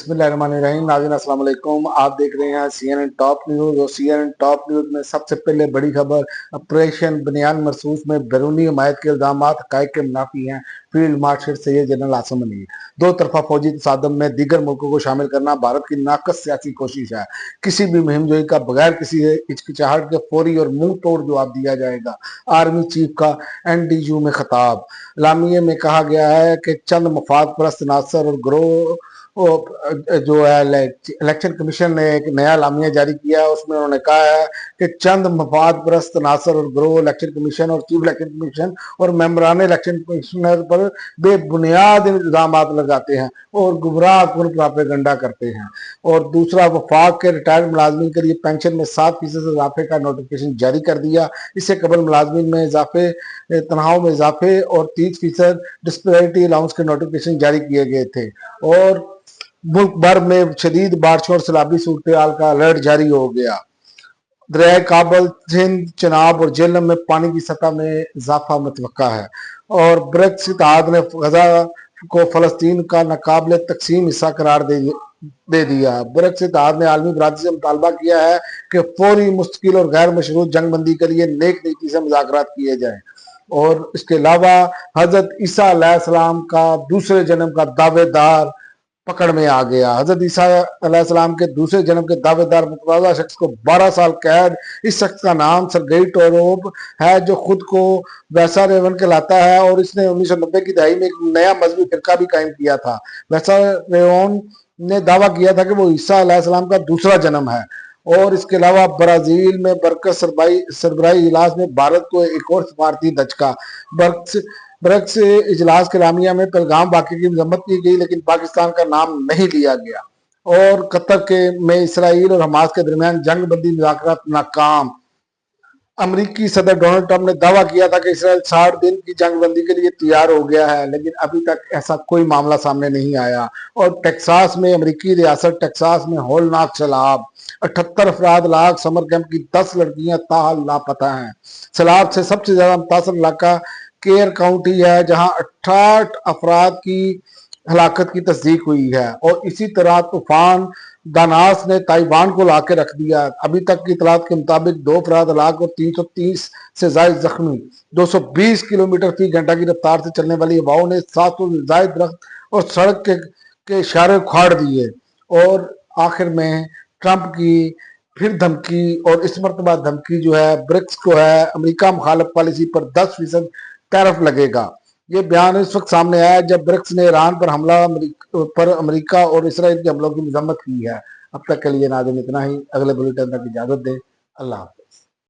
बिस्मिल्लाहिर्रहमानिर्रहीम। नाज़रीन अस्सलाम वालेकुम। आप देख रहे हैं CNN टॉप न्यूज़ और CNN टॉप न्यूज़ में सबसे पहले बड़ी खबर, ऑपरेशन बनियान मरसूस में बैरूनी हमायत के इल्जाम हक़ाइक़ के मुनाफी हैं। Field marshal Syed general Asim Ali. दो तरफा फौजी तसादम में दीगर मुल्कों को शामिल करना भारत की नाकस सियासी कोशिश है। किसी भी मुहिम जोई का बगैर किसी हिचकिचाहट के फौरी और मुंह तोड़ जवाब दिया जाएगा। आर्मी चीफ का NDU में खिताब। लामिये में कहा गया है कि चंद मफाद परस्त नासर और ग्रोह जो है इलेक्शन कमीशन ने एक नया लामिया जारी किया है। उसमें उन्होंने कहा है कि चंद मफाद परस्त नासर और ग्रोह इलेक्शन कमीशन और चीफ इलेक्शन कमीशन और मेंबरान इलेक्शन कमिश्नर पर बेबुनियाद इल्जाम लगाते हैं और गुमराह कुन प्रोपेगेंडा करते हैं। और दूसरा, वफाक के रिटायर्ड मुलाजमीन के लिए पेंशन में 7% इजाफे का नोटिफिकेशन जारी कर दिया। इससे कबल मुलाजमीन में इजाफे, तनख्वाहों में इजाफे और 30% डिस्पैरिटी अलाउंस के नोटिफिकेशन जारी किए गए थे। और मुल्क भर में शदीद बारिशों और सैलाबी सूरत हाल का अलर्ट जारी हो गया। दरिया काबल, सिंध, चनाब और जेहलम में पानी की सतह में इजाफा मुतवक्का है। और ब्रिक्स इत्तेहाद ने गजा को फलस्तीन का नाकाबिले तकसीम हिस्सा करार दे दिया। ब्रिक्स इत्तेहाद ने आलमी बरादरी से मुतालबा किया है कि फौरी, मुस्तकिल और गैर मशरूत जंगबंदी के लिए नेक नीति से मुज़ाकरात किए जाएं। और इसके अलावा हजरत ईसा अलैहिस्सलाम का दूसरे जन्म का दावेदार पकड़ में आ गया। हजरत ईसा अलैहिस्सलाम के दूसरे जन्म के दावेदार मुतवाज़ा शख्स को 12 साल कैद। इस शख्स का नाम सरगेई टोरोब है, जो खुद को वैसा रेवन कहलाता है और इसने 1990 की दहाई में एक नया मजहबी फिरका भी कायम किया था। वैसा रेवन ने दावा किया था कि वो ईसा अलैहिस्सलाम का दूसरा जन्म है। और इसके अलावा ब्राजील में बरकत सरबराही इजलास में भारत को एक और सफारती धचका। ब्रिक्स इजलास के लामिया में पहलगाम वाक़े की मजम्मत की गई, लेकिन पाकिस्तान का नाम नहीं लिया गया। और कतर के में इसराइल और हमास के दरमियान जंग बंदी मुज़ाकरात नाकाम। अमरीकी सदर डोनाल्ड ट्रंप ने दावा किया था कि इसराइल 60 दिन की जंग बंदी के लिए तैयार हो गया है, लेकिन अभी तक ऐसा कोई मामला सामने नहीं आया। और टेक्सास में, अमरीकी रियासत टेक्सास में होलनाक सैलाब। 78 अफराद लाख। समर कैंप की 10 लड़कियां ताहाल लापता हैं। सैलाब से सबसे ज्यादा मुतासर इलाका केयर काउंटी है, जहां 68 अफराद की हलाकत की तस्दीक हुई है। और इसी तरह तूफान दानास ने ताइवान को लाके रख दिया। अभी तक की इतलात के मुताबिक 2 अफराद हलाक और 330 से जायद जख्मी। 220 किलोमीटर फी घंटा की रफ्तार से चलने वाली हवाओं ने 700 से जायद दरख्त और सड़क के इशारे उखाड़ दिए। और आखिर में ट्रंप की फिर धमकी, और इस मरतबा धमकी जो है ब्रिक्स को है, अमेरिका मुखालिफ पॉलिसी पर 10% टैरिफ लगेगा। ये बयान इस वक्त सामने आया है जब ब्रिक्स ने ईरान पर अमेरिका और इसराइल के हमलों की मजम्मत की है। अब तक के लिए नाज़रीन इतना ही। अगले बुलेटिन तक इजाजत दें। अल्लाह।